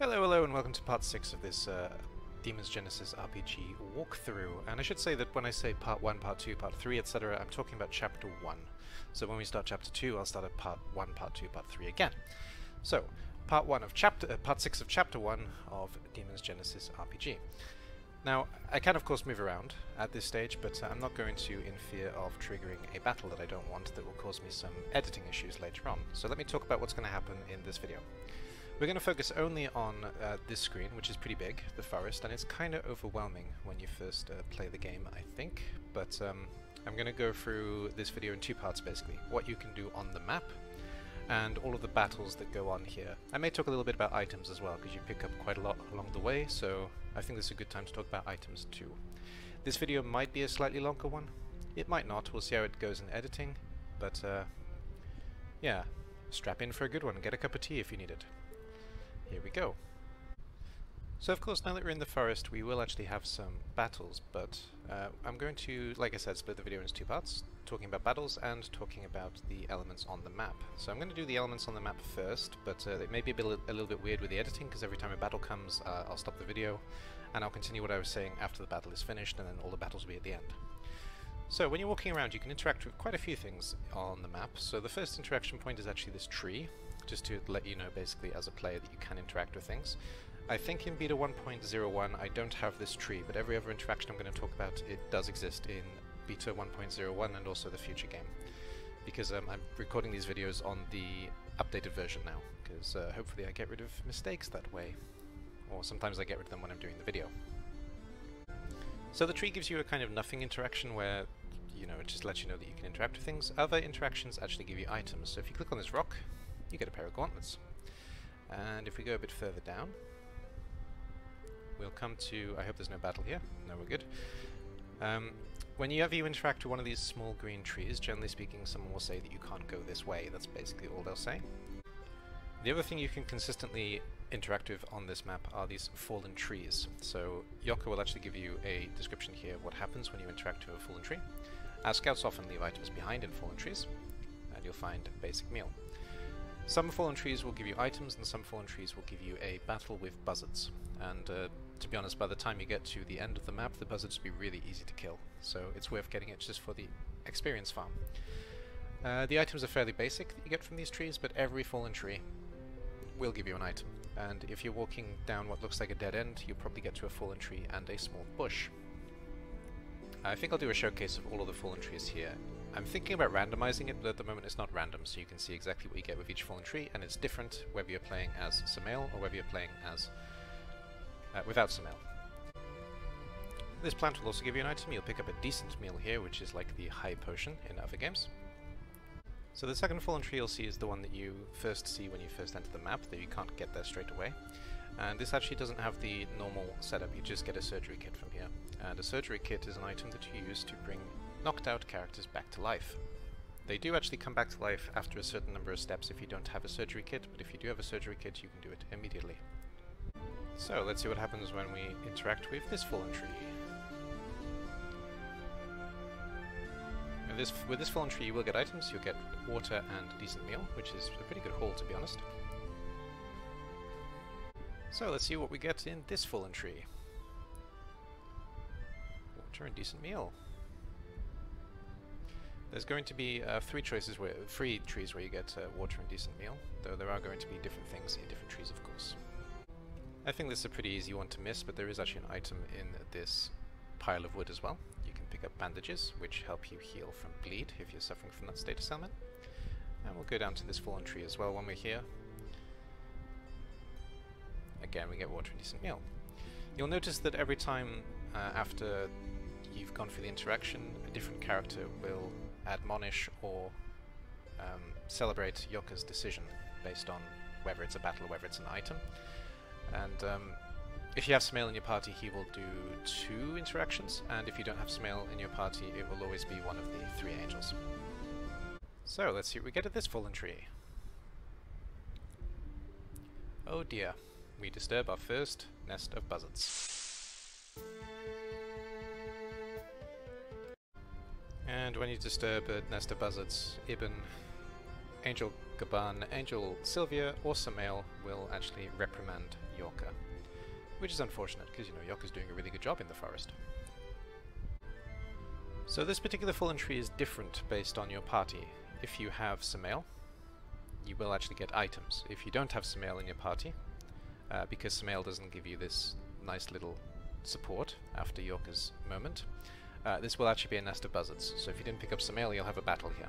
Hello, hello, and welcome to part 6 of this Demon's Genesis RPG walkthrough. And I should say that when I say part 1, part 2, part 3, etc., I'm talking about chapter 1. So when we start chapter 2, I'll start at part 1, part 2, part 3 again. So, part 6 of chapter 1 of Demon's Genesis RPG. Now, I can of course move around at this stage, but I'm not going to in fear of triggering a battle that I don't want that will cause me some editing issues later on. So let me talk about what's going to happen in this video. We're going to focus only on this screen, which is pretty big, the forest, and it's kind of overwhelming when you first play the game, I think. But I'm going to go through this video in two parts, basically. What you can do on the map, and all of the battles that go on here. I may talk a little bit about items as well, because you pick up quite a lot along the way, so I think this is a good time to talk about items too. This video might be a slightly longer one. It might not, we'll see how it goes in editing, but yeah, strap in for a good one, get a cup of tea if you need it. Here we go. So of course, now that we're in the forest, we will actually have some battles, but I'm going to, like I said, split the video into two parts, talking about battles and talking about the elements on the map. So I'm going to do the elements on the map first, but it may be a little bit weird with the editing, because every time a battle comes, I'll stop the video, and I'll continue what I was saying after the battle is finished, and then all the battles will be at the end. So when you're walking around, you can interact with quite a few things on the map. So the first interaction point is actually this tree, just to let you know basically as a player that you can interact with things. I think in beta 1.01 I don't have this tree, but every other interaction I'm going to talk about, it does exist in beta 1.01 and also the future game. Because I'm recording these videos on the updated version now, because hopefully I get rid of mistakes that way. Or sometimes I get rid of them when I'm doing the video. So the tree gives you a kind of nothing interaction where, you know, it just lets you know that you can interact with things. Other interactions actually give you items. So if you click on this rock, you get a pair of gauntlets. And if we go a bit further down, we'll come to... I hope there's no battle here. No, we're good. Whenever you interact with one of these small green trees, generally speaking, someone will say that you can't go this way. That's basically all they'll say. The other thing you can consistently interact with on this map are these fallen trees. So Yoko will actually give you a description here of what happens when you interact with a fallen tree. Our scouts often leave items behind in fallen trees, and you'll find a basic meal. Some fallen trees will give you items, and some fallen trees will give you a battle with buzzards. And to be honest, by the time you get to the end of the map, the buzzards will be really easy to kill, so it's worth getting it just for the experience farm. The items are fairly basic that you get from these trees, but every fallen tree will give you an item. And if you're walking down what looks like a dead end, you'll probably get to a fallen tree and a small bush. I think I'll do a showcase of all of the fallen trees here. I'm thinking about randomizing it, but at the moment it's not random, so you can see exactly what you get with each fallen tree, and it's different whether you're playing as Samael or whether you're playing as without Samael. This plant will also give you an item. You'll pick up a decent meal here, which is like the high potion in other games. So the second fallen tree you'll see is the one that you first see when you first enter the map, though you can't get there straight away. And this actually doesn't have the normal setup, you just get a surgery kit from here. And a surgery kit is an item that you use to bring knocked out characters back to life. They do actually come back to life after a certain number of steps if you don't have a surgery kit, but if you do have a surgery kit you can do it immediately. So let's see what happens when we interact with this fallen tree. With this fallen tree you will get items. You'll get water and a decent meal, which is a pretty good haul to be honest. So let's see what we get in this fallen tree. Water and decent meal. There's going to be three trees where you get water and decent meal, though there are going to be different things in different trees of course. I think this is a pretty easy one to miss, but there is actually an item in this pile of wood as well. You can pick up bandages, which help you heal from bleed if you're suffering from that status ailment. And we'll go down to this fallen tree as well when we're here. Again, we get water and decent meal. You'll notice that every time after you've gone through the interaction, a different character will admonish or celebrate Yoka's decision based on whether it's a battle or whether it's an item. And if you have Samael in your party, he will do 2 interactions, and if you don't have Samael in your party, it will always be one of the 3 angels. So let's see what we get at this fallen tree. Oh dear, we disturb our first nest of buzzards. And when you disturb a nest of buzzards, Ibn Angel Gaban, Angel Sylvia, or Samael will actually reprimand Yorka. Which is unfortunate, because, you know, Yorka's doing a really good job in the forest. So this particular fallen tree is different based on your party. If you have Samael, you will actually get items. If you don't have Samael in your party, because Samael doesn't give you this nice little support after Yorka's moment, this will actually be a nest of buzzards. So if you didn't pick up Samael, you'll have a battle here.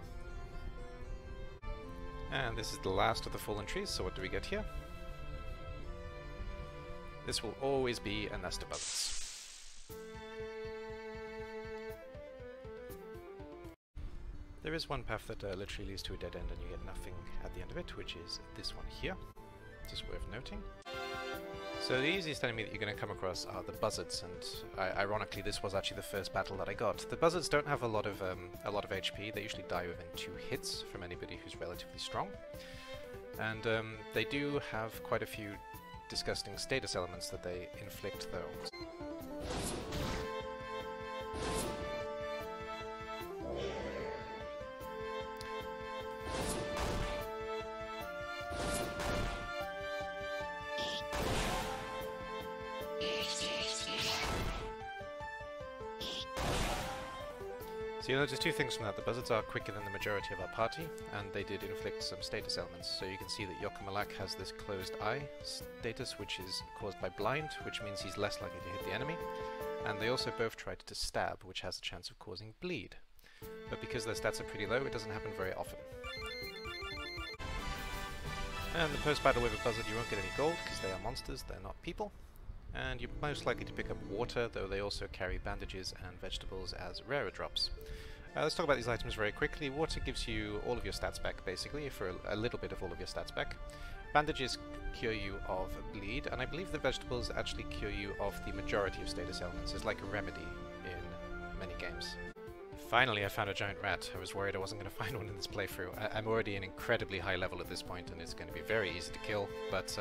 And this is the last of the fallen trees, so what do we get here? This will always be a nest of buzzards. There is one path that literally leads to a dead end and you get nothing at the end of it, which is this one here. Just worth noting. So the easiest enemy that you're going to come across are the Buzzards, and ironically this was actually the first battle that I got. The Buzzards don't have a lot of HP, they usually die within 2 hits from anybody who's relatively strong. And they do have quite a few disgusting status elements that they inflict though. So you'll notice 2 things from that. The Buzzards are quicker than the majority of our party, and they did inflict some status elements. So you can see that Yorka Malak has this closed eye status, which is caused by blind, which means he's less likely to hit the enemy. And they also both tried to stab, which has a chance of causing bleed. But because their stats are pretty low, it doesn't happen very often. And the post-battle with a Buzzard, you won't get any gold, because they are monsters, they're not people. And you're most likely to pick up water, though they also carry bandages and vegetables as rarer drops. Let's talk about these items very quickly. Water gives you all of your stats back, basically, for a little bit of all of your stats back. Bandages cure you of bleed, and I believe the vegetables actually cure you of the majority of status elements. It's like a remedy in many games. Finally, I found a giant rat. I was worried I wasn't going to find one in this playthrough. I'm already an incredibly high level at this point, and it's going to be very easy to kill, but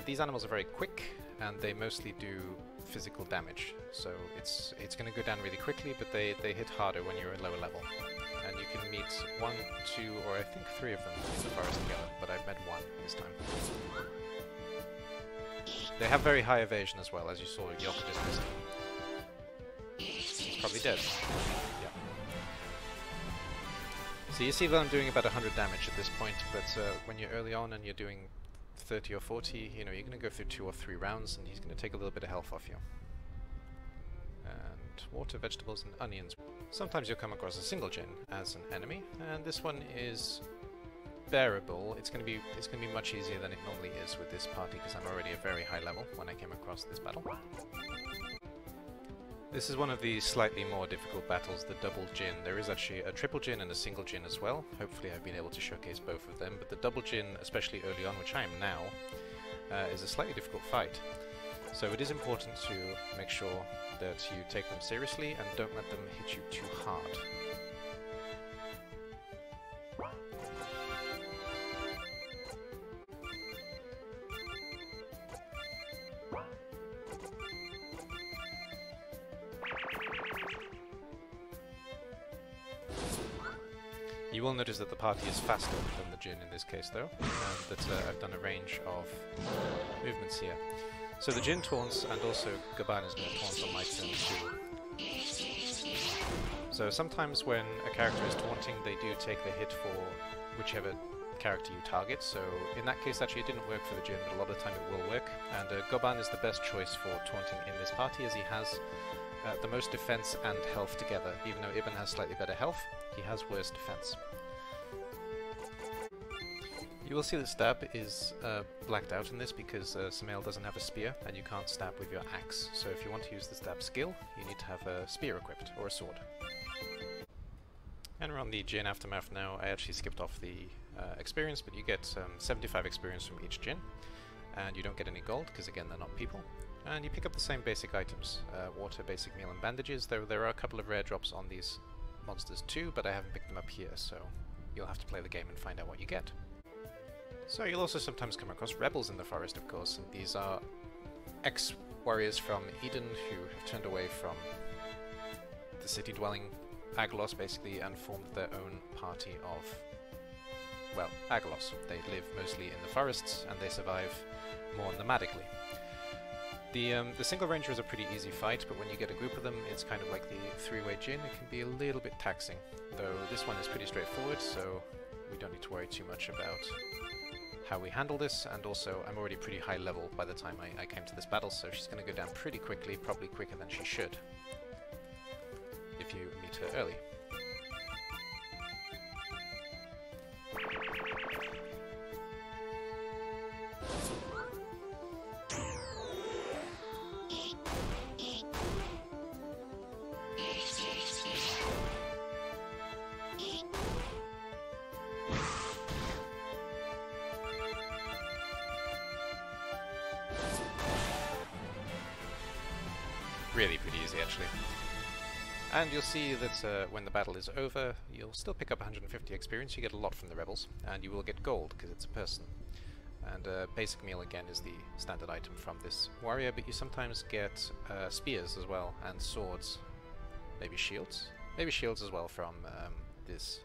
these animals are very quick, and they mostly do physical damage, so it's going to go down really quickly, but they hit harder when you're at lower level. And you can meet 1, 2, or I think 3 of them in the forest together, but I've met 1 this time. They have very high evasion as well, as you saw Yorka just missed. He's probably dead. Yeah. So you see that I'm doing about 100 damage at this point, but when you're early on and you're doing 30 or 40, you know, you're going to go through 2 or 3 rounds and he's going to take a little bit of health off you. And water, vegetables, and onions. Sometimes you'll come across a single Jinn as an enemy, and this one is bearable. It's going to be much easier than it normally is with this party, because I'm already at a very high level when I came across this battle. This is one of the slightly more difficult battles, the double Jinn. There is actually a triple Jinn and a single Jinn as well. Hopefully I've been able to showcase both of them, but the double Jinn, especially early on, which I am now, is a slightly difficult fight. So it is important to make sure that you take them seriously and don't let them hit you too hard. You will notice that the party is faster than the Jinn in this case though, and that I've done a range of movements here. So the Jinn taunts, and also Gaban is going to taunt on my turn too. So sometimes when a character is taunting, they do take the hit for whichever character you target, so in that case actually it didn't work for the Jinn, but a lot of the time it will work, and Gaban is the best choice for taunting in this party, as he has the most defense and health together. Even though Ibn has slightly better health, he has worse defense. You will see that stab is blacked out in this because Samael doesn't have a spear and you can't stab with your axe. So if you want to use the stab skill, you need to have a spear equipped or a sword. And we're on the Jinn Aftermath now. I actually skipped off the experience, but you get 75 experience from each Jinn, and you don't get any gold because again they're not people. And you pick up the same basic items, water, basic meal and bandages, though there are a couple of rare drops on these monsters too, but I haven't picked them up here, so you'll have to play the game and find out what you get. So you'll also sometimes come across rebels in the forest, of course, and these are ex-warriors from Eden who have turned away from the city-dwelling Aglos, basically, and formed their own party of well, Agalos. They live mostly in the forests, and they survive more nomadically. The single ranger is a pretty easy fight, but when you get a group of them, it's kind of like the three-way Jin. It can be a little bit taxing, though this one is pretty straightforward, so we don't need to worry too much about how we handle this. And also, I'm already pretty high level by the time I came to this battle, so she's going to go down pretty quickly, probably quicker than she should, if you meet her early. Really pretty easy, actually. And you'll see that when the battle is over, you'll still pick up 150 experience. You get a lot from the rebels, and you will get gold, because it's a person. And basic meal, again, is the standard item from this warrior, but you sometimes get spears as well, and swords. Maybe shields? Maybe shields as well from this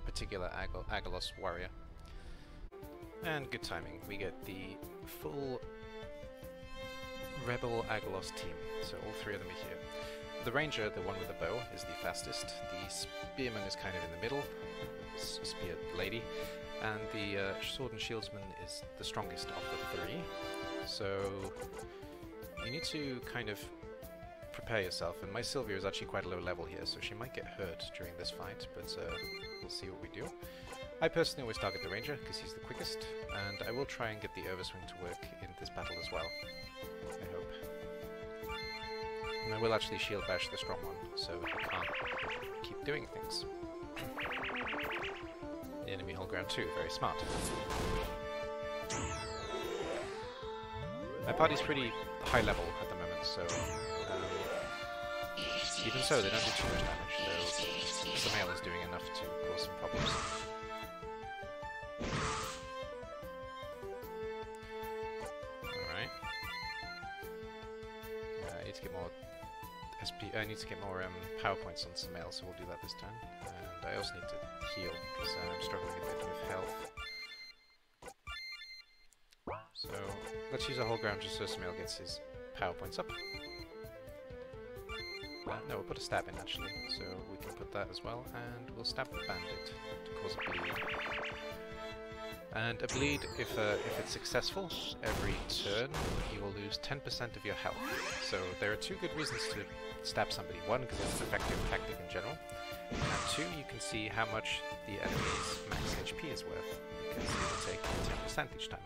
particular Agalos warrior. And good timing. We get the full Rebel Agalos team, so all three of them are here. The ranger, the one with the bow, is the fastest. The spearman is kind of in the middle, spear lady, and the sword and shieldsman is the strongest of the three. So you need to kind of prepare yourself, and my Sylvia is actually quite a low level here, so she might get hurt during this fight, but we'll see what we do. I personally always target the ranger, because he's the quickest, and I will try and get the Overswing to work in this battle as well. I hope. And I will actually shield bash the strong one, so he can't keep doing things. The enemy hold ground too, very smart. My party's pretty high level at the moment, so even so they don't do too much damage, though the male is doing enough to cause some problems. I need to get more power points on Samael, so we'll do that this turn. And I also need to heal, because I'm struggling a bit with health. So let's use a whole ground just so Samael gets his power points up. No, we'll put a stab in actually, so we can put that as well, and we'll stab the bandit to cause a bleed. And a bleed, if it's successful, every turn you will lose 10% of your health. So there are two good reasons to stab somebody. One, because it's an effective tactic in general, and two, you can see how much the enemy's max HP is worth, because it will take 10% each time.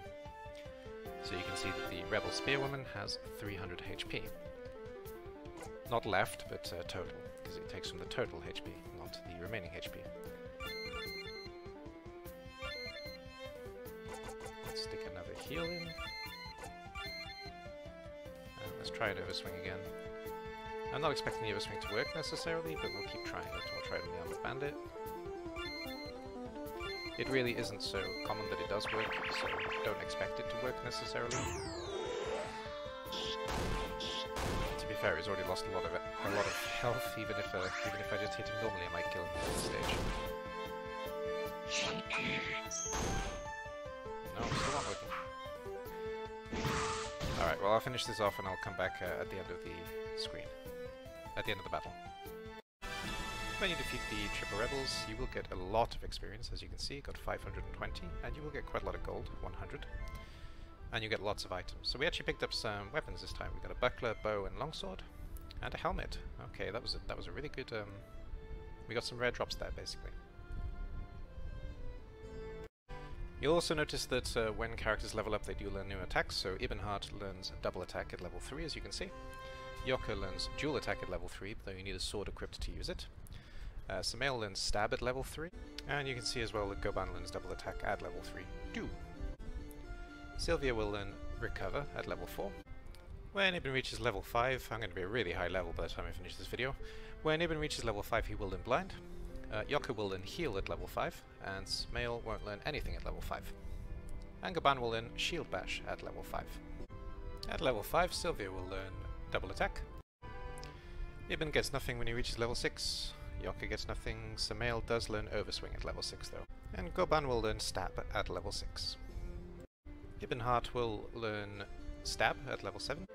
So you can see that the Rebel Spearwoman has 300 HP. Not left, but total, because it takes from the total HP, not the remaining HP. Let's stick another heal in. And let's try an Overswing again. I'm not expecting the Overswing to work necessarily, but we'll keep trying it. We'll try it on the Armored Bandit. It really isn't so common that it does work, so don't expect it to work necessarily. To be fair, he's already lost a lot of health. Even if I just hit him normally, I might kill him at this stage. No, still not working. Alright, well I'll finish this off and I'll come back at the end of the screen. At the end of the battle. When you defeat the triple rebels, you will get a lot of experience, as you can see, got 520, and you will get quite a lot of gold, 100. And you get lots of items. So we actually picked up some weapons this time. We got a buckler, bow, and longsword, and a helmet. Okay, that was a really good. We got some rare drops there, basically. You'll also notice that when characters level up, they do learn new attacks. So Ibnhard learns double attack at level 3, as you can see. Yoka learns dual attack at level 3, though you need a sword equipped to use it. Samael learns stab at level 3, and you can see as well that Goban learns double attack at level 3 too. Sylvia will learn recover at level 4. When Ibn reaches level 5, I'm going to be a really high level by the time I finish this video. When Ibn reaches level 5, he will learn blind. Yoka will learn heal at level 5, and Smail won't learn anything at level 5. And Goban will learn shield bash at level 5. At level 5, Sylvia will learn double attack. Ibn gets nothing when he reaches level 6. Yoka gets nothing. Samael does learn Overswing at level 6 though. And Goban will learn Stab at level 6. Ibnhart will learn Stab at level 7.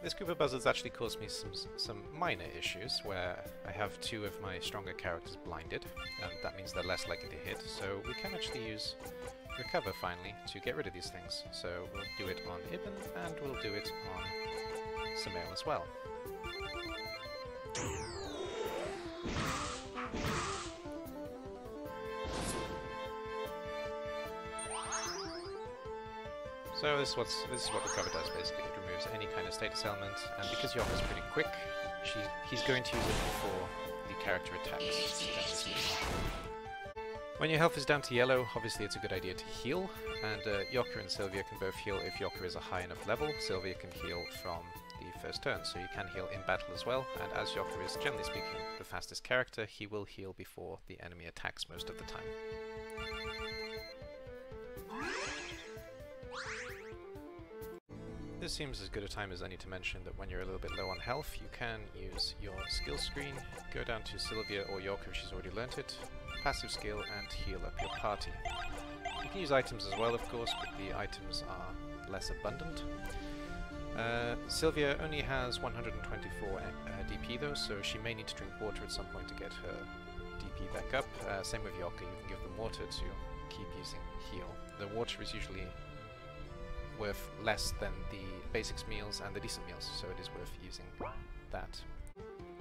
This group of buzzards actually caused me some minor issues, where I have 2 of my stronger characters blinded, and that means they're less likely to hit, so we can actually use Recover finally to get rid of these things. So we'll do it on Ibn, and we'll do it on Samael as well. So this is what Recover does basically. It removes any kind of status element, and because Yokka's pretty quick, he's going to use it before the character attacks. When your health is down to yellow, obviously it's a good idea to heal, and Yokka and Sylvia can both heal if Yokka is a high enough level. Sylvia can heal from the first turn, so you can heal in battle as well, and as Yokka is, generally speaking, the fastest character, he will heal before the enemy attacks most of the time. This seems as good a time as any to mention that when you're a little bit low on health, you can use your skill screen, go down to Sylvia or Yokka if she's already learnt it, passive skill, and heal up your party. You can use items as well, of course, but the items are less abundant. Sylvia only has 124 DP though, so she may need to drink water at some point to get her DP back up. Same with Yokka, you can give them water to keep using heal. The water is usually worth less than the basics meals and the decent meals, so it is worth using that.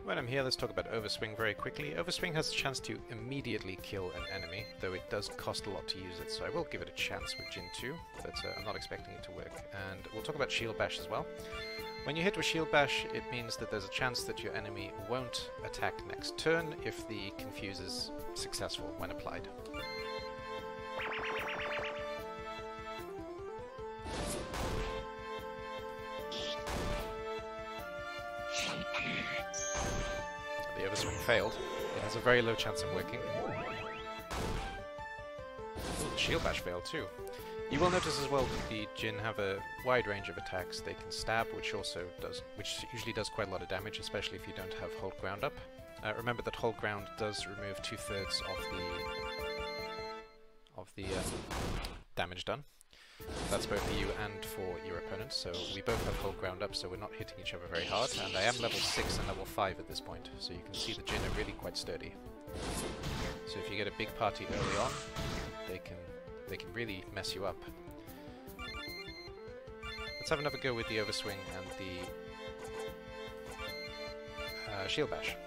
When I'm here, let's talk about Overswing very quickly. Overswing has a chance to immediately kill an enemy, though it does cost a lot to use it, so I will give it a chance with Jin 2, but I'm not expecting it to work. And we'll talk about Shield Bash as well. When you hit with Shield Bash, it means that there's a chance that your enemy won't attack next turn if the Confuse is successful when applied. The Overswing failed. It has a very low chance of working. Ooh, the Shield Bash failed too. You will notice as well that the Jin have a wide range of attacks. They can stab, which usually does quite a lot of damage, especially if you don't have Hold Ground up. Remember that Hold Ground does remove 2/3 of the damage done. That's both for you and for your opponent, so we both have Hold Ground up, so we're not hitting each other very hard, and I am level 6 and level 5 at this point, so you can see the Jin are really quite sturdy. So if you get a big party early on, they can really mess you up. Let's have another go with the Overswing and the Shield Bash.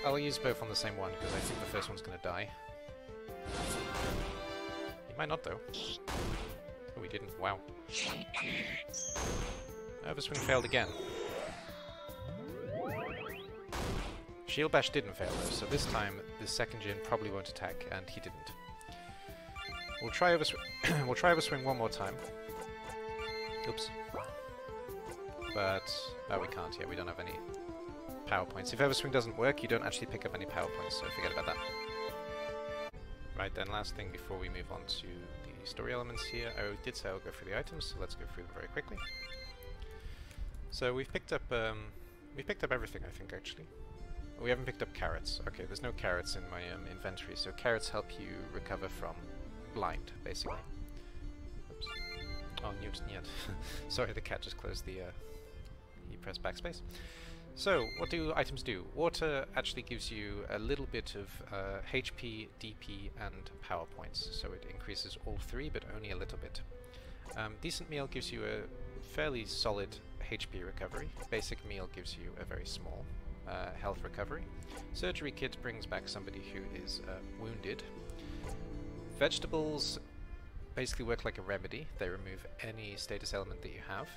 I'll use both on the same one, because I think the first one's going to die. He might not, though. Oh, he didn't. Wow. Overswing failed again. Shield Bash didn't fail, though, so this time the second Jin probably won't attack, and he didn't. We'll try Overswing. We'll try Overswing one more time. Oops. But we can't yet. We don't have any power points. If Overswing doesn't work, you don't actually pick up any power points, so forget about that. Right then, last thing before we move on to the story elements here, I did say I'll go through the items, so let's go through them very quickly. So we've picked up everything, I think, actually. We haven't picked up carrots. Okay, there's no carrots in my inventory, so carrots help you recover from blind, basically. Oops. Oh, Newt. Sorry, the cat just closed the... he pressed backspace. So, what do items do? Water actually gives you a little bit of HP, DP, and power points, so it increases all 3, but only a little bit. Decent meal gives you a fairly solid HP recovery. Basic meal gives you a very small health recovery. Surgery kit brings back somebody who is wounded. Vegetables basically work like a remedy. They remove any status element that you have.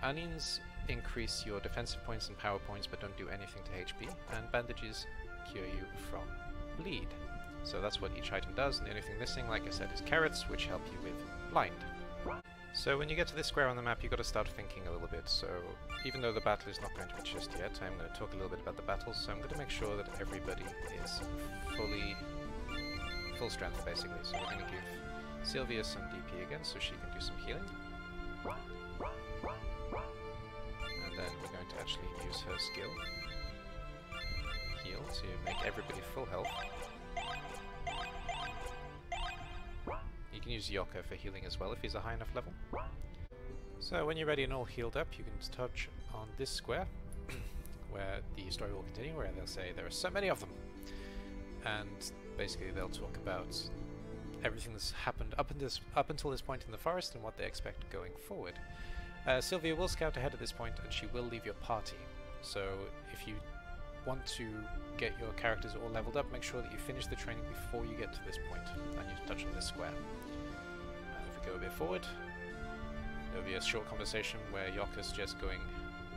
Onions increase your defensive points and power points, but don't do anything to HP. And bandages cure you from bleed. So that's what each item does, and the only thing missing, like I said, is carrots, which help you with blind. So when you get to this square on the map, you've got to start thinking a little bit. So even though the battle is not going to be just yet, I'm going to talk a little bit about the battles. So I'm going to make sure that everybody is full strength, basically. So we're going to give Sylvia some DP again, so she can do some healing. And then we're going to actually use her skill. Heal. to make everybody full health. You can use Yoka for healing as well if he's a high enough level. So when you're ready and all healed up, you can touch on this square, where the story will continue, where they'll say there are so many of them. And basically they'll talk about everything that's happened up until this point in the forest and what they expect going forward. Sylvia will scout ahead at this point and she will leave your party. So if you want to get your characters all leveled up, make sure that you finish the training before you get to this point and you touch on this square. If we go a bit forward, there'll be a short conversation where Yoka's just going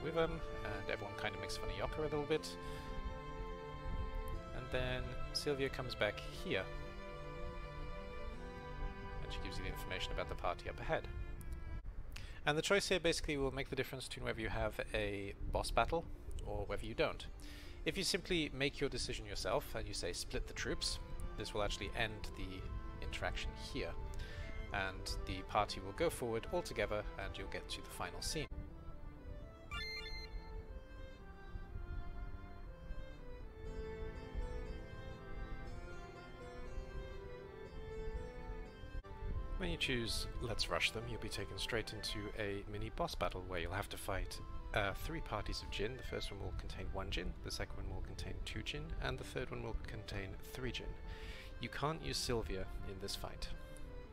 with them and everyone kind of makes fun of Yoka a little bit. And then Sylvia comes back here and she gives you the information about the party up ahead. And the choice here basically will make the difference between whether you have a boss battle or whether you don't. If you simply make your decision yourself and you say split the troops, this will actually end the interaction here. And the party will go forward all together and you'll get to the final scene. When you choose Let's Rush Them, you'll be taken straight into a mini boss battle where you'll have to fight 3 parties of Jinn. The first one will contain 1 Jinn, the second one will contain 2 Jinn, and the third one will contain 3 Jinn. You can't use Sylvia in this fight,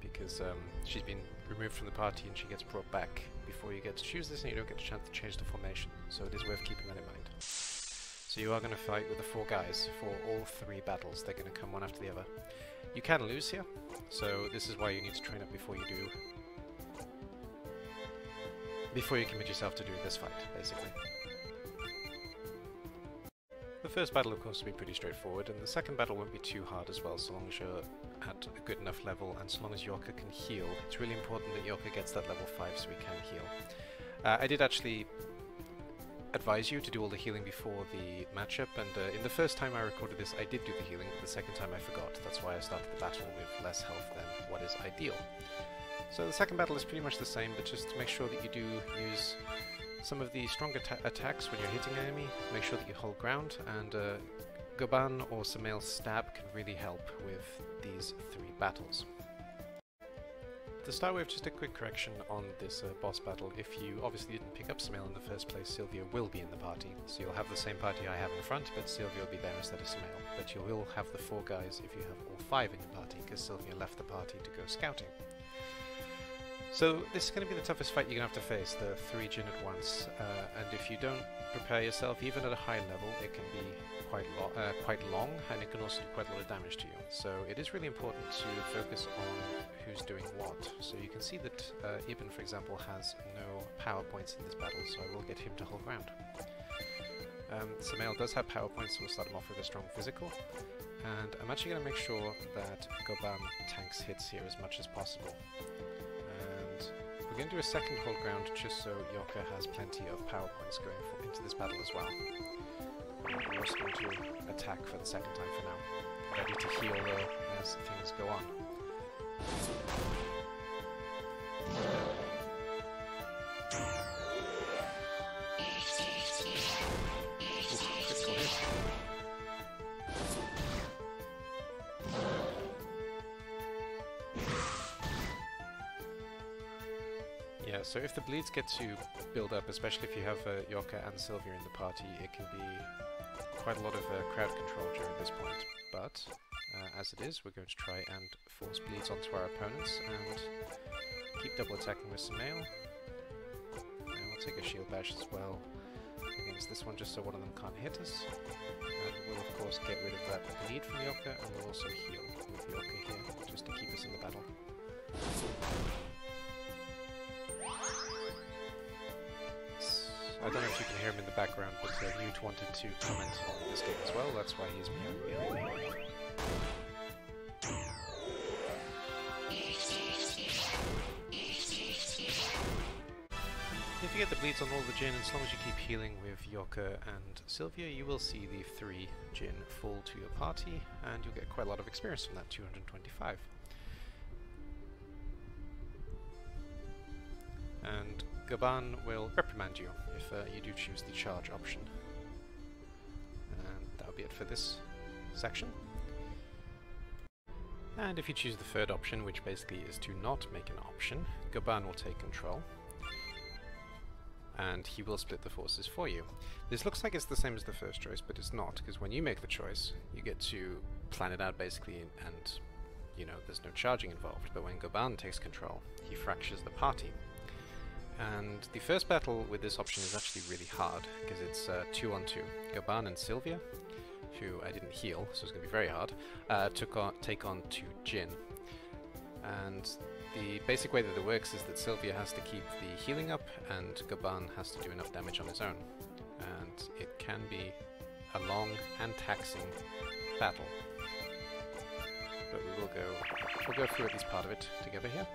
because she's been removed from the party and she gets brought back before you get to choose this, and you don't get a chance to change the formation, so it is worth keeping that in mind. So you are going to fight with the 4 guys for all 3 battles. They're going to come one after the other. You can lose here, so this is why you need to train up before you do. Before you commit yourself to do this fight, basically. The first battle, of course, will be pretty straightforward, and the second battle won't be too hard as well, so long as you're at a good enough level, and so long as Yoka can heal. It's really important that Yoka gets that level 5 so he can heal. I did actually advise you to do all the healing before the matchup, and in the first time I recorded this I did do the healing, but the second time I forgot. That's why I started the battle with less health than what is ideal. So the second battle is pretty much the same, but just make sure that you do use some of the stronger attacks when you're hitting an enemy. Make sure that you hold ground, and Goban or Samael's stab can really help with these 3 battles. To start with, just a quick correction on this boss battle. If you obviously didn't pick up Samael in the first place, Sylvia will be in the party. So you'll have the same party I have in front, but Sylvia will be there instead of Samael. But you will have the 4 guys if you have all 5 in your party, because Sylvia left the party to go scouting. So this is going to be the toughest fight you're going to have to face, the 3 Jinn at once. And if you don't prepare yourself, even at a high level, it can be quite long, and it can also do quite a lot of damage to you. So it is really important to focus on who's doing what. So you can see that Ibn, for example, has no power points in this battle, so I will get him to hold ground. Samael does have power points, so we'll start him off with a strong physical. And I'm actually going to make sure that Goban tanks hits here as much as possible. And we're going to do a second hold ground just so Yoka has plenty of power points going into this battle as well. We're also going to attack for the second time for now, ready to heal as things go on. Critical hit. Yeah, so if the bleeds get to build up, especially if you have Yoka and Sylvia in the party, it can be quite a lot of crowd control during this point. But as it is, we're going to try and force bleeds onto our opponents and keep double attacking with Samael. And we'll take a shield bash as well against this one, just so one of them can't hit us. And we'll of course get rid of that bleed from Yoka, and we'll also heal with Yoka here, just to keep us in the battle. I don't know if you can hear him in the background, but Newt wanted to comment on this game as well, that's why he's behind me. If you get the bleeds on all the Jinn, as long as you keep healing with Yoka and Sylvia, you will see the 3 Jinn fall to your party, and you'll get quite a lot of experience from that, 225. And Goban will reprimand you if you do choose the charge option. And that'll that'll be it for this section. And if you choose the third option, which basically is to not make an option, Goban will take control. And he will split the forces for you. This looks like it's the same as the first choice, but it's not, because when you make the choice, you get to plan it out basically, and you know, there's no charging involved. But when Goban takes control, he fractures the party. And the first battle with this option is actually really hard, because it's 2-on-2. Goban and Sylvia, who I didn't heal, so it's going to be very hard, take on 2 Jin. And the basic way that it works is that Sylvia has to keep the healing up, and Goban has to do enough damage on his own. And it can be a long and taxing battle. But we'll go through at least part of it together here.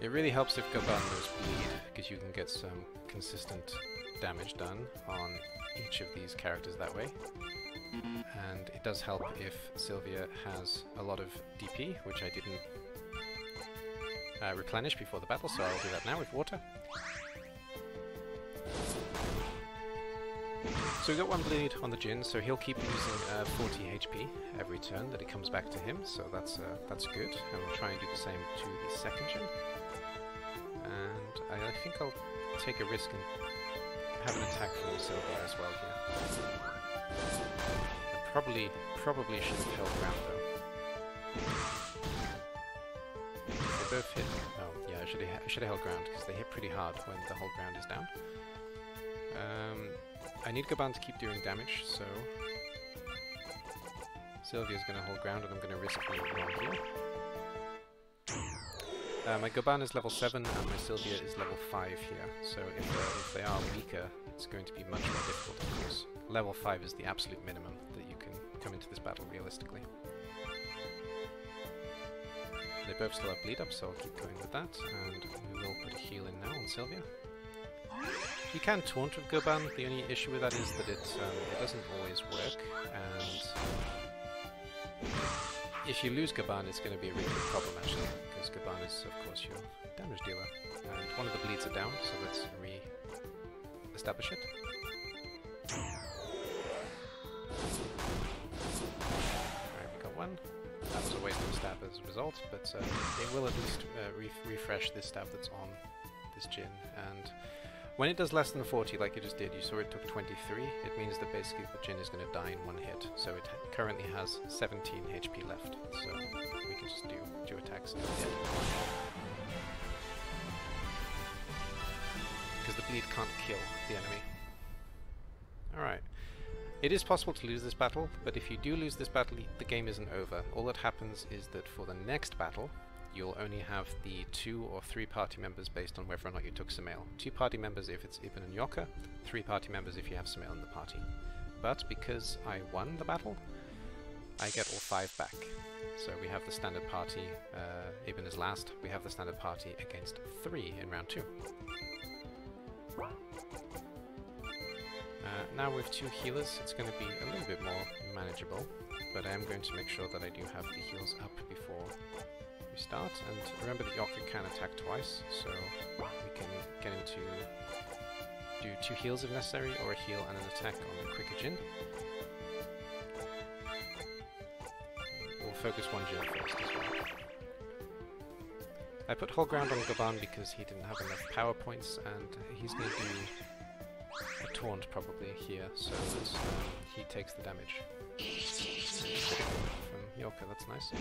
It really helps if Goban knows bleed, because you can get some consistent damage done on each of these characters that way. And it does help if Sylvia has a lot of DP, which I didn't replenish before the battle, so I'll do that now with water. So we've got 1 bleed on the Jin, so he'll keep using 40 HP every turn that it comes back to him, so that's good. And we'll try and do the same to the second Jin. And I think I'll take a risk and have an attack from Sylvia as well here. I probably should have held ground though. They both hit. Oh yeah, I should have held ground, because they hit pretty hard when the whole ground is down. I need Goban to keep doing damage, so Sylvia's going to hold ground, and I'm going to risk being wrong here. My Goban is level 7 and my Sylvia is level 5 here, so if they are weaker, it's going to be much more difficult, of course. Level 5 is the absolute minimum that you can come into this battle realistically. They both still have bleed up, so I'll keep going with that, and we will put a heal in now on Sylvia. You can taunt with Goban. The only issue with that is that it doesn't always work, and if you lose Goban, it's going to be a really big problem actually, because Goban is, of course, your damage dealer. And one of the bleeds are down, so let's re-establish it. Alright, we got 1. That was a waste of a stab as a result, but it will at least refresh this stab that's on this Jin. And when it does less than 40, like it just did, you saw it took 23, it means that basically the Jin is going to die in 1 hit. So it currently has 17 HP left, so we can just do attacks and hit. Because the bleed can't kill the enemy. Alright. It is possible to lose this battle, but if you do lose this battle, the game isn't over. All that happens is that for the next battle, you'll only have the 2 or 3 party members based on whether or not you took Sumail. 2 party members if it's Ibn and Yoka, 3 party members if you have Sumail in the party. But because I won the battle, I get all 5 back. So we have the standard party, Ibn is last, we have the standard party against 3 in round 2. Now with 2 healers, it's going to be a little bit more manageable, but I am going to make sure that I do have the heals up before we start. And remember that Yoka can attack twice, so we can get him to do 2 heals if necessary, or a heal and an attack on the quicker Jin. We'll focus 1 Jin first as well. I put whole ground on Goban because he didn't have enough power points, and he's going to do a taunt probably here, so that he takes the damage. From Yoka, that's nice.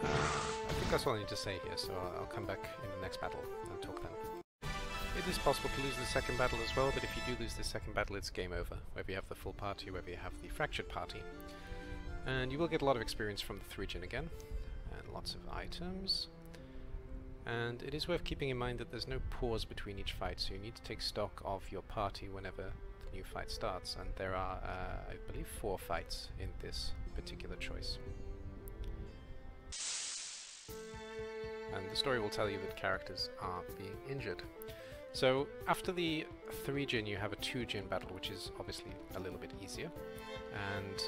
I think that's all I need to say here, so I'll come back in the next battle and talk then. It is possible to lose the second battle as well, but if you do lose the second battle, it's game over. Whether you have the full party, whether you have the fractured party. And you will get a lot of experience from the 3 Jin again, and lots of items. And it is worth keeping in mind that there's no pause between each fight, so you need to take stock of your party whenever the new fight starts, and there are, I believe, 4 fights in this particular choice. And the story will tell you that characters are being injured. So after the 3 Jin, you have a 2 Jin battle, which is obviously a little bit easier, and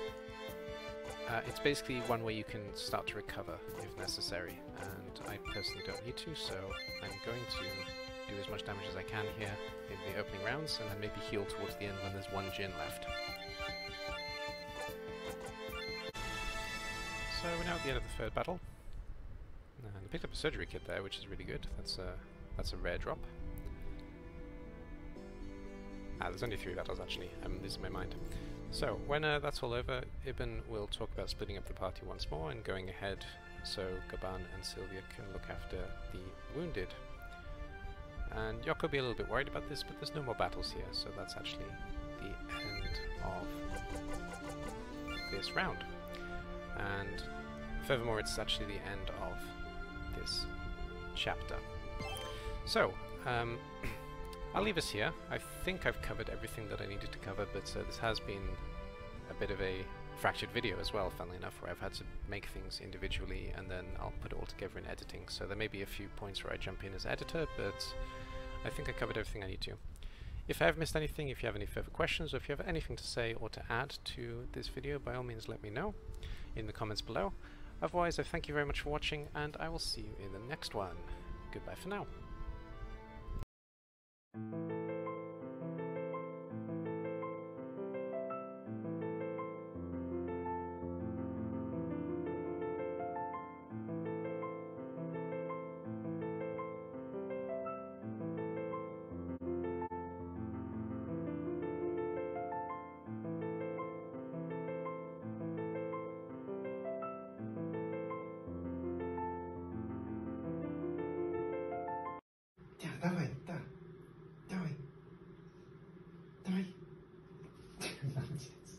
It's basically one way you can start to recover if necessary, and I personally don't need to, so I'm going to do as much damage as I can here in the opening rounds, and then maybe heal towards the end when there's one Jin left. So we're now at the end of the third battle, and I picked up a surgery kit there, which is really good. That's a rare drop. There's only 3 battles actually, this is my mind. So, when that's all over, Ibn will talk about splitting up the party once more and going ahead so Gaban and Sylvia can look after the wounded. And Yoko will be a little bit worried about this, but there's no more battles here, so that's actually the end of this round. And furthermore, it's actually the end of this chapter. So, I'll leave us here. I think I've covered everything that I needed to cover, but this has been a bit of a fractured video as well, funnily enough, where I've had to make things individually and then I'll put it all together in editing. So there may be a few points where I jump in as editor, but I think I covered everything I need to. If I have missed anything, if you have any further questions, or if you have anything to say or to add to this video, by all means let me know in the comments below. Otherwise, I thank you very much for watching, and I will see you in the next one. Goodbye for now. Давай, да, давай, давай. Молодец.